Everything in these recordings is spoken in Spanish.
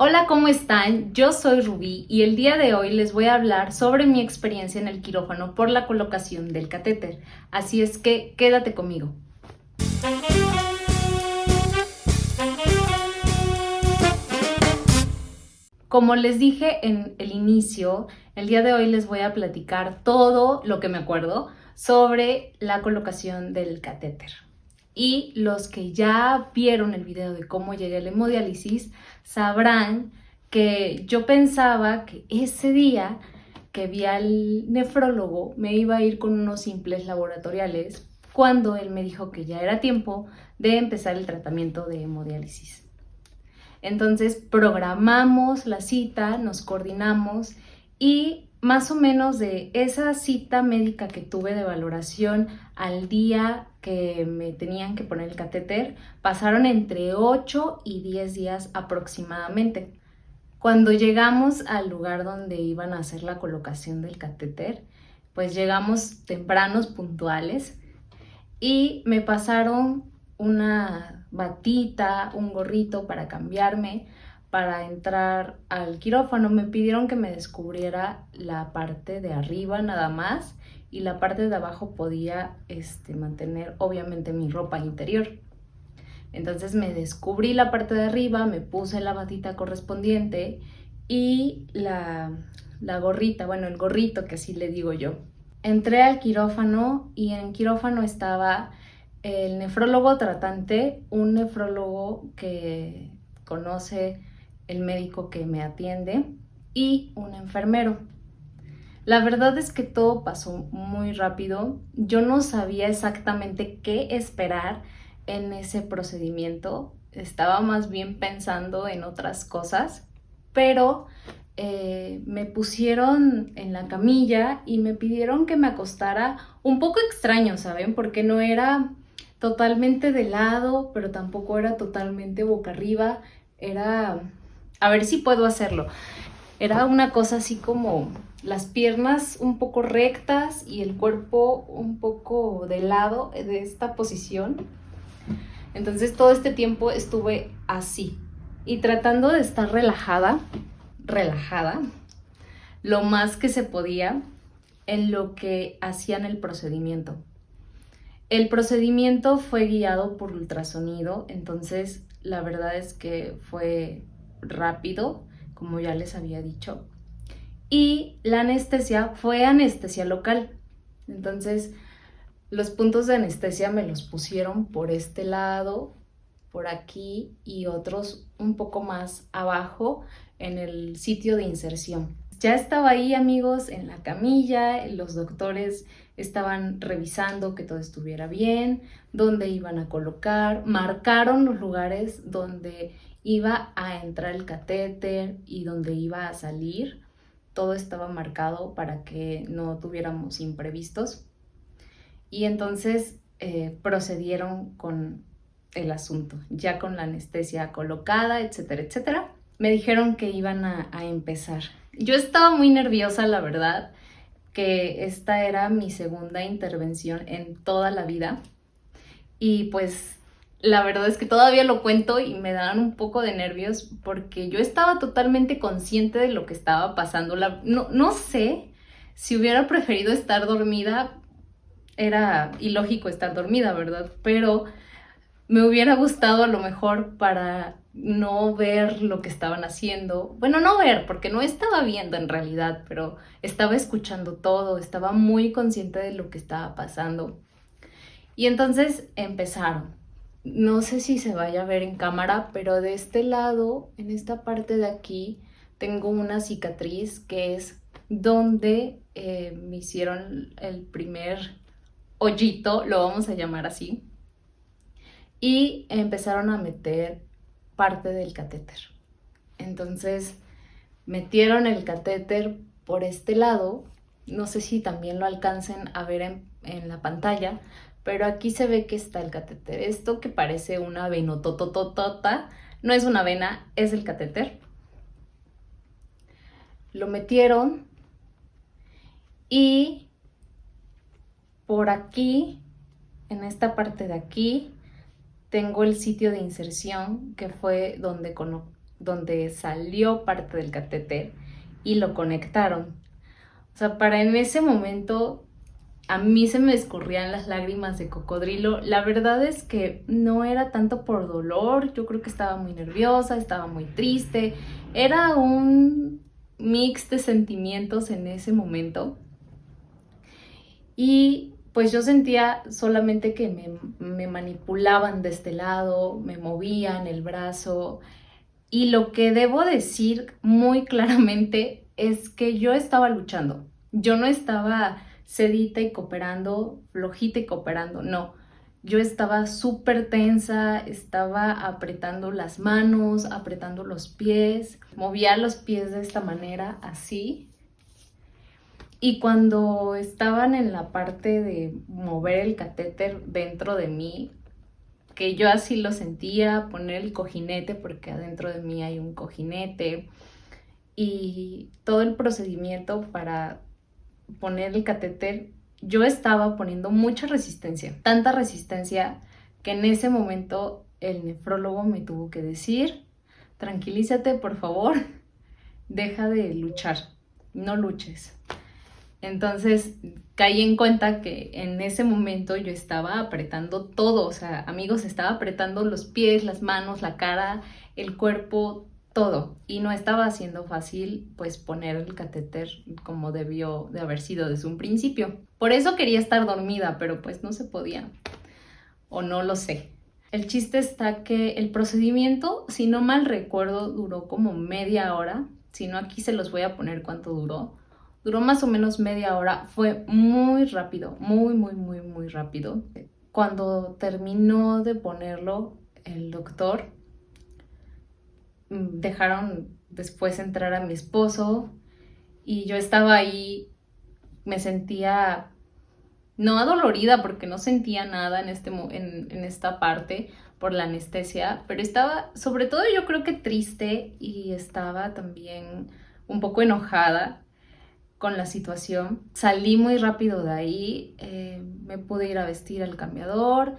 Hola, ¿cómo están? Yo soy Rubí y el día de hoy les voy a hablar sobre mi experiencia en el quirófano por la colocación del catéter. Así es que quédate conmigo. Como les dije en el inicio, el día de hoy les voy a platicar todo lo que me acuerdo sobre la colocación del catéter. Y los que ya vieron el video de cómo llegué a la hemodiálisis sabrán que yo pensaba que ese día que vi al nefrólogo me iba a ir con unos simples laboratoriales cuando él me dijo que ya era tiempo de empezar el tratamiento de hemodiálisis. Entonces programamos la cita, nos coordinamos y más o menos de esa cita médica que tuve de valoración al día que me tenían que poner el catéter, pasaron entre 8 y 10 días aproximadamente. Cuando llegamos al lugar donde iban a hacer la colocación del catéter, pues llegamos tempranos, puntuales, y me pasaron una batita, un gorrito para cambiarme, para entrar al quirófano. Me pidieron que me descubriera la parte de arriba nada más y la parte de abajo podía mantener obviamente mi ropa interior. Entonces me descubrí la parte de arriba, me puse la batita correspondiente y la gorrita, bueno, el gorrito que así le digo yo. Entré al quirófano y en quirófano estaba el nefrólogo tratante, un nefrólogo que conoce el médico que me atiende y un enfermero. La verdad es que todo pasó muy rápido. Yo no sabía exactamente qué esperar en ese procedimiento. Estaba más bien pensando en otras cosas, pero me pusieron en la camilla y me pidieron que me acostara un poco extraño, ¿saben? Porque no era totalmente de lado, pero tampoco era totalmente boca arriba. Era, a ver si puedo hacerlo. Era una cosa así como las piernas un poco rectas y el cuerpo un poco de lado de esta posición. Entonces todo este tiempo estuve así y tratando de estar relajada, lo más que se podía en lo que hacían el procedimiento. El procedimiento fue guiado por ultrasonido, entonces la verdad es que fue rápido, como ya les había dicho. Y la anestesia fue anestesia local. Entonces, los puntos de anestesia me los pusieron por este lado, por aquí y otros un poco más abajo en el sitio de inserción. Ya estaba ahí, amigos, en la camilla, los doctores estaban revisando que todo estuviera bien, dónde iban a colocar, marcaron los lugares donde iba a entrar el catéter y donde iba a salir. Todo estaba marcado para que no tuviéramos imprevistos. Y entonces procedieron con el asunto, ya con la anestesia colocada, etcétera, etcétera. Me dijeron que iban a empezar. Yo estaba muy nerviosa, la verdad, que esta era mi segunda intervención en toda la vida. Y pues la verdad es que todavía lo cuento y me dan un poco de nervios porque yo estaba totalmente consciente de lo que estaba pasando. No sé si hubiera preferido estar dormida, era ilógico estar dormida, ¿verdad? Pero me hubiera gustado a lo mejor para no ver lo que estaban haciendo. Bueno, no ver, porque no estaba viendo en realidad, pero estaba escuchando todo, estaba muy consciente de lo que estaba pasando. Y entonces empezaron. No sé si se vaya a ver en cámara, pero de este lado, en esta parte de aquí, tengo una cicatriz que es donde me hicieron el primer hoyito, lo vamos a llamar así, y empezaron a meter parte del catéter. Entonces metieron el catéter por este lado, no sé si también lo alcancen a ver en la pantalla, pero aquí se ve que está el catéter. Esto que parece una venotototota, no es una vena, es el catéter. Lo metieron y por aquí, en esta parte de aquí, tengo el sitio de inserción que fue donde donde salió parte del catéter y lo conectaron. O sea, para en ese momento a mí se me escurrían las lágrimas de cocodrilo. La verdad es que no era tanto por dolor, yo creo que estaba muy nerviosa, estaba muy triste. Era un mix de sentimientos en ese momento. Y pues yo sentía solamente que me manipulaban de este lado, me movían el brazo. Y lo que debo decir muy claramente es que yo estaba luchando. Yo no estaba sedita y cooperando, flojita y cooperando, no. Yo estaba súper tensa, estaba apretando las manos, apretando los pies, movía los pies de esta manera, así. Y cuando estaban en la parte de mover el catéter dentro de mí, que yo así lo sentía, poner el cojinete, porque adentro de mí hay un cojinete, y todo el procedimiento para poner el catéter, yo estaba poniendo mucha resistencia, tanta resistencia que en ese momento el nefrólogo me tuvo que decir: tranquilízate, por favor, deja de luchar, no luches. Entonces caí en cuenta que en ese momento yo estaba apretando todo, o sea, amigos, estaba apretando los pies, las manos, la cara, el cuerpo, todo. Y no estaba haciendo fácil pues poner el catéter como debió de haber sido desde un principio. Por eso quería estar dormida, pero pues no se podía, o no lo sé. El chiste está que el procedimiento, si no mal recuerdo, duró como media hora. Si no, aquí se los voy a poner cuánto duró. Duró más o menos media hora, fue muy rápido, muy rápido. Cuando terminó de ponerlo el doctor, dejaron después entrar a mi esposo y yo estaba ahí, me sentía no adolorida porque no sentía nada en esta parte por la anestesia, pero estaba sobre todo yo creo que triste y estaba también un poco enojada con la situación. Salí muy rápido de ahí, me pude ir a vestir al cambiador,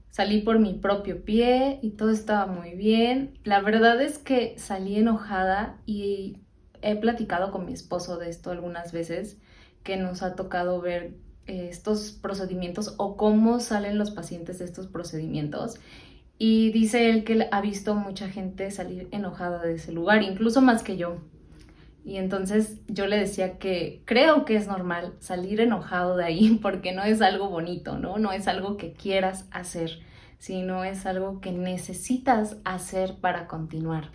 salí por mi propio pie y todo estaba muy bien. La verdad es que salí enojada y he platicado con mi esposo de esto algunas veces, que nos ha tocado ver estos procedimientos o cómo salen los pacientes de estos procedimientos. Y dice él que ha visto mucha gente salir enojada de ese lugar, incluso más que yo. Y entonces yo le decía que creo que es normal salir enojado de ahí porque no es algo bonito, ¿no? No es algo que quieras hacer, sino es algo que necesitas hacer para continuar.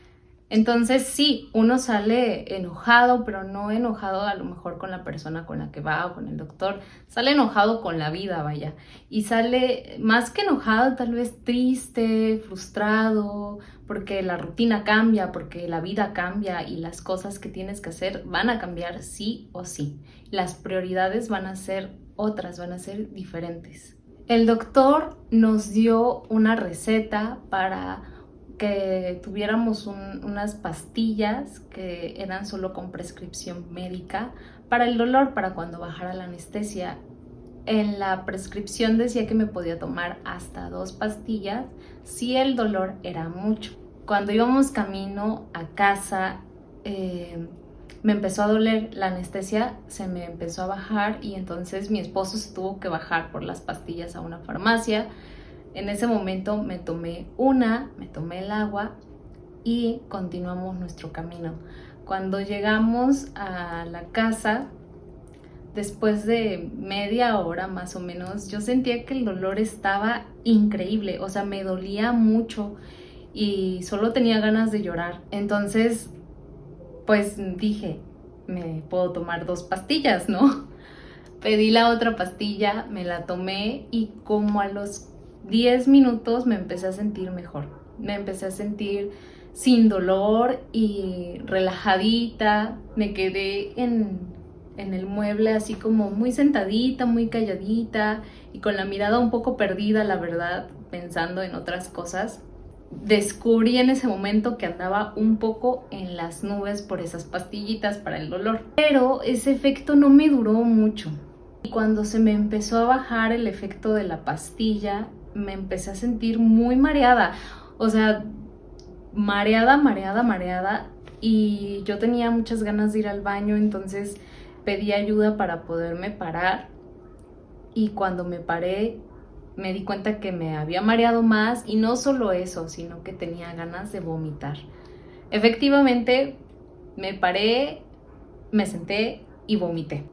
Entonces sí, uno sale enojado, pero no enojado a lo mejor con la persona con la que va o con el doctor, sale enojado con la vida, vaya, y sale más que enojado, tal vez triste, frustrado, porque la rutina cambia, porque la vida cambia y las cosas que tienes que hacer van a cambiar sí o sí. Las prioridades van a ser otras, van a ser diferentes. El doctor nos dio una receta para que tuviéramos unas pastillas que eran solo con prescripción médica para el dolor, para cuando bajara la anestesia. En la prescripción decía que me podía tomar hasta 2 pastillas si el dolor era mucho. Cuando íbamos camino a casa, me empezó a doler, la anestesia se me empezó a bajar y entonces mi esposo se tuvo que bajar por las pastillas a una farmacia. En ese momento me tomé el agua y continuamos nuestro camino. Cuando llegamos a la casa, después de media hora más o menos, yo sentía que el dolor estaba increíble, o sea, me dolía mucho y solo tenía ganas de llorar. Entonces, pues dije, me puedo tomar 2 pastillas, ¿no? Pedí la otra pastilla, me la tomé y como a los 10 minutos me empecé a sentir mejor. Me empecé a sentir sin dolor y relajadita. Me quedé en el mueble así como muy sentadita, muy calladita y con la mirada un poco perdida, la verdad, pensando en otras cosas. Descubrí en ese momento que andaba un poco en las nubes por esas pastillitas para el dolor. Pero ese efecto no me duró mucho. Y cuando se me empezó a bajar el efecto de la pastilla, me empecé a sentir muy mareada. O sea, mareada, mareada, mareada, y yo tenía muchas ganas de ir al baño, entonces pedí ayuda para poderme parar, y cuando me paré me di cuenta que me había mareado más, y no solo eso, sino que tenía ganas de vomitar. Efectivamente, me paré, me senté y vomité,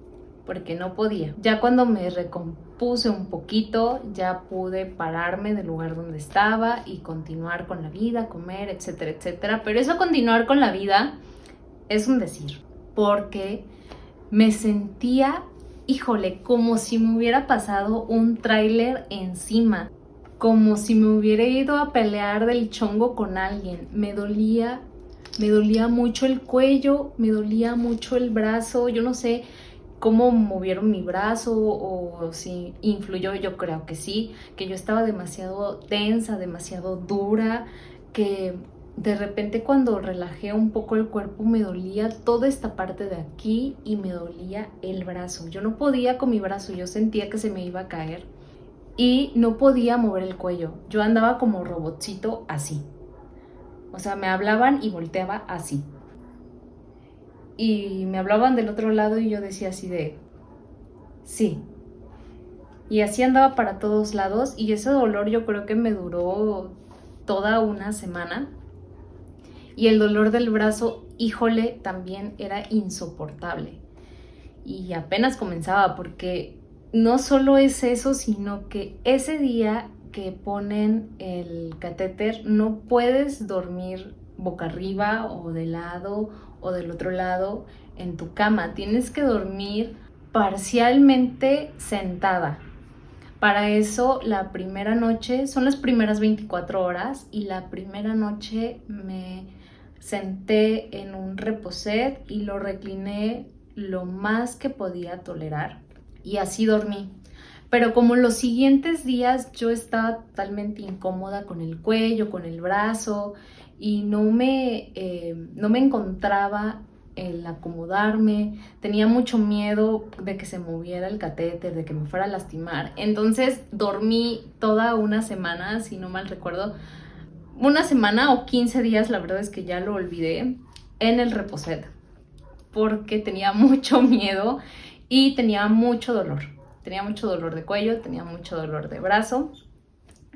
porque no podía. Ya cuando me recompuse un poquito, ya pude pararme del lugar donde estaba y continuar con la vida, comer, etcétera, etcétera. Pero eso continuar con la vida es un decir, porque me sentía, híjole, como si me hubiera pasado un tráiler encima, como si me hubiera ido a pelear del chongo con alguien. Me dolía mucho el cuello, me dolía mucho el brazo, yo no sé cómo movieron mi brazo o si influyó, yo creo que sí, que yo estaba demasiado tensa, demasiado dura, que de repente cuando relajé un poco el cuerpo me dolía toda esta parte de aquí y me dolía el brazo. Yo no podía con mi brazo, yo sentía que se me iba a caer y no podía mover el cuello. Yo andaba como robotcito así. O sea, me hablaban y volteaba así. Y me hablaban del otro lado y yo decía así de, sí. Y así andaba para todos lados y ese dolor yo creo que me duró toda una semana. Y el dolor del brazo, híjole, también era insoportable. Y apenas comenzaba porque no solo es eso, sino que ese día que ponen el catéter no puedes dormir boca arriba o de lado o del otro lado en tu cama. Tienes que dormir parcialmente sentada. Para eso la primera noche, son las primeras 24 horas y la primera noche me senté en un reposet y lo recliné lo más que podía tolerar y así dormí. Pero como los siguientes días yo estaba totalmente incómoda con el cuello, con el brazo y no me encontraba el acomodarme, tenía mucho miedo de que se moviera el catéter, de que me fuera a lastimar. Entonces dormí toda una semana, si no mal recuerdo, una semana o 15 días, la verdad es que ya lo olvidé, en el reposet, porque tenía mucho miedo y tenía mucho dolor. Tenía mucho dolor de cuello, tenía mucho dolor de brazo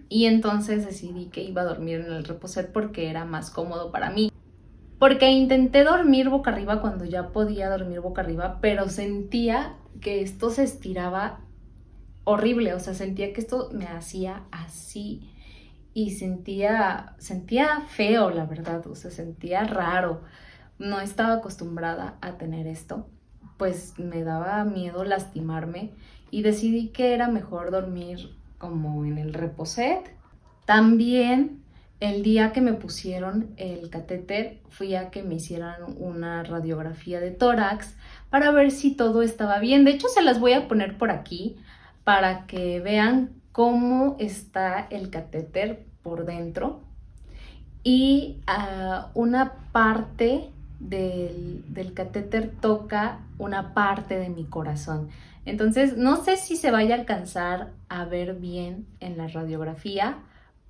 y entonces decidí que iba a dormir en el reposet porque era más cómodo para mí. Porque intenté dormir boca arriba cuando ya podía dormir boca arriba, pero sentía que esto se estiraba horrible, o sea, sentía que esto me hacía así y sentía feo, la verdad, o sea, sentía raro. No estaba acostumbrada a tener esto, pues me daba miedo lastimarme y decidí que era mejor dormir como en el reposet. También el día que me pusieron el catéter fui a que me hicieran una radiografía de tórax para ver si todo estaba bien. De hecho, se las voy a poner por aquí para que vean cómo está el catéter por dentro. Y una parte del catéter toca una parte de mi corazón. Entonces, no sé si se vaya a alcanzar a ver bien en la radiografía,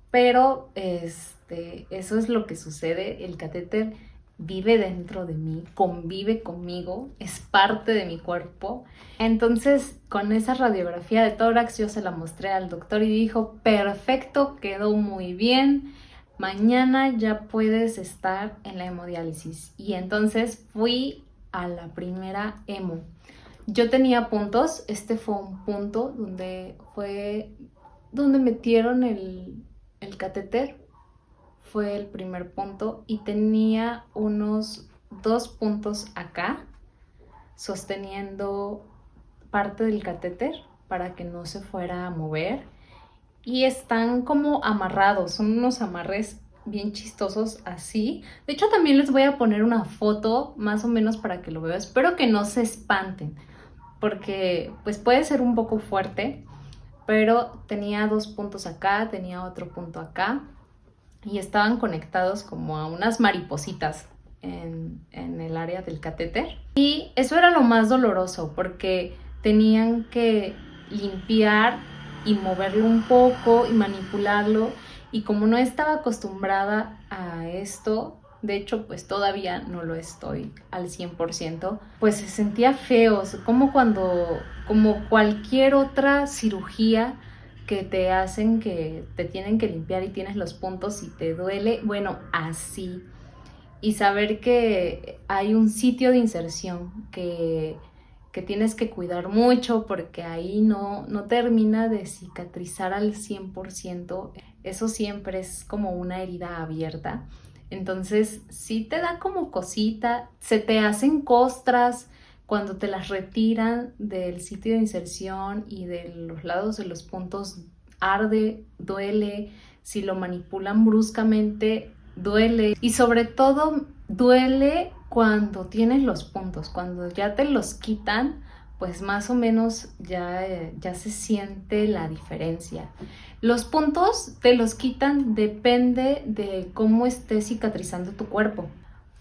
pero eso es lo que sucede. El catéter vive dentro de mí, convive conmigo, es parte de mi cuerpo. Entonces, con esa radiografía de tórax yo se la mostré al doctor y dijo, perfecto, quedó muy bien. Mañana ya puedes estar en la hemodiálisis. Y entonces fui a la primera hemo. Yo tenía puntos, este fue un punto donde metieron el catéter, fue el primer punto y tenía unos 2 puntos acá sosteniendo parte del catéter para que no se fuera a mover. Y están como amarrados, son unos amarres bien chistosos así. De hecho, también les voy a poner una foto más o menos para que lo vean. Espero que no se espanten, porque pues puede ser un poco fuerte, pero tenía 2 puntos acá, tenía otro punto acá y estaban conectados como a unas maripositas en el área del catéter. Y eso era lo más doloroso porque tenían que limpiar y moverlo un poco y manipularlo y como no estaba acostumbrada a esto, de hecho pues todavía no lo estoy al 100%, pues se sentía feo, como cualquier otra cirugía que te hacen, que te tienen que limpiar y tienes los puntos y te duele, bueno, así. Y saber que hay un sitio de inserción que tienes que cuidar mucho porque ahí no termina de cicatrizar al 100%. Eso siempre es como una herida abierta. Entonces sí te da como cosita, se te hacen costras cuando te las retiran del sitio de inserción y de los lados de los puntos, arde, duele, si lo manipulan bruscamente, duele, y sobre todo duele cuando tienes los puntos, cuando ya te los quitan, pues más o menos ya se siente la diferencia. Los puntos te los quitan depende de cómo esté cicatrizando tu cuerpo.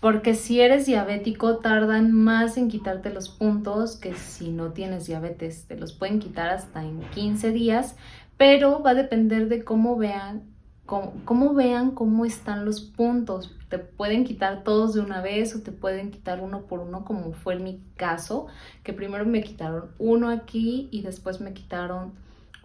Porque si eres diabético tardan más en quitarte los puntos que si no tienes diabetes. Te los pueden quitar hasta en 15 días, pero va a depender de cómo vean cómo están los puntos. Te pueden quitar todos de una vez o te pueden quitar uno por uno, como fue en mi caso, que primero me quitaron uno aquí y después me quitaron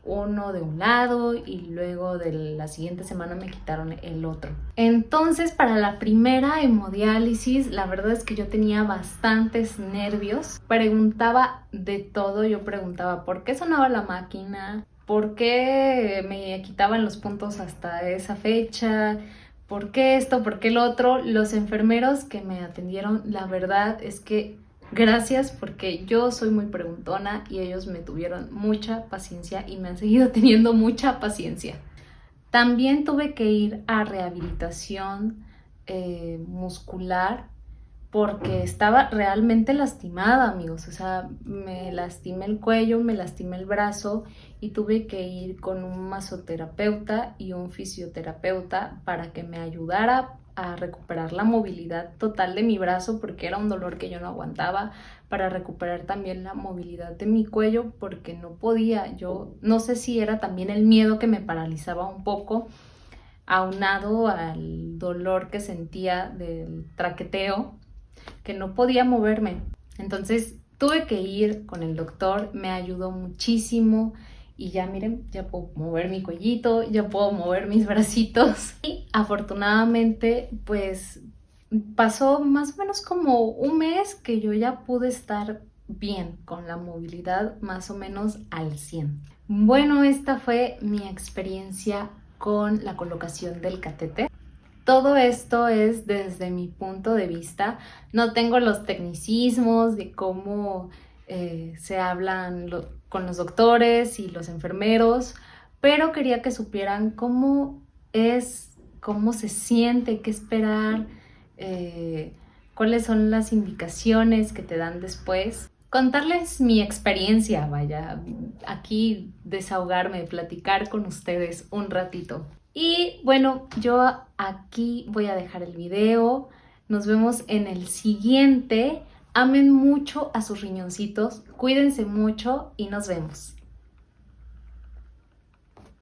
uno de un lado y luego de la siguiente semana me quitaron el otro. Entonces, para la primera hemodiálisis, la verdad es que yo tenía bastantes nervios. Preguntaba de todo. Yo preguntaba por qué sonaba la máquina, por qué me quitaban los puntos hasta esa fecha, por qué esto, por qué el otro. Los enfermeros que me atendieron, la verdad es que gracias, porque yo soy muy preguntona y ellos me tuvieron mucha paciencia y me han seguido teniendo mucha paciencia. También tuve que ir a rehabilitación muscular porque estaba realmente lastimada, amigos. O sea, me lastimé el cuello, me lastimé el brazo y tuve que ir con un masoterapeuta y un fisioterapeuta para que me ayudara a recuperar la movilidad total de mi brazo porque era un dolor que yo no aguantaba, para recuperar también la movilidad de mi cuello porque no podía. Yo no sé si era también el miedo que me paralizaba un poco, aunado al dolor que sentía del traqueteo, que no podía moverme. Entonces tuve que ir con el doctor, me ayudó muchísimo y ya miren, ya puedo mover mi cuellito, ya puedo mover mis bracitos. Y afortunadamente pues pasó más o menos como un mes que yo ya pude estar bien, con la movilidad más o menos al 100. Bueno, esta fue mi experiencia con la colocación del catéter. Todo esto es desde mi punto de vista. No tengo los tecnicismos de cómo se hablan con los doctores y los enfermeros, pero quería que supieran cómo es, cómo se siente, qué esperar, cuáles son las indicaciones que te dan después. Contarles mi experiencia, vaya, aquí desahogarme, platicar con ustedes un ratito. Y bueno, yo aquí voy a dejar el video. Nos vemos en el siguiente. Amen mucho a sus riñoncitos, cuídense mucho y nos vemos.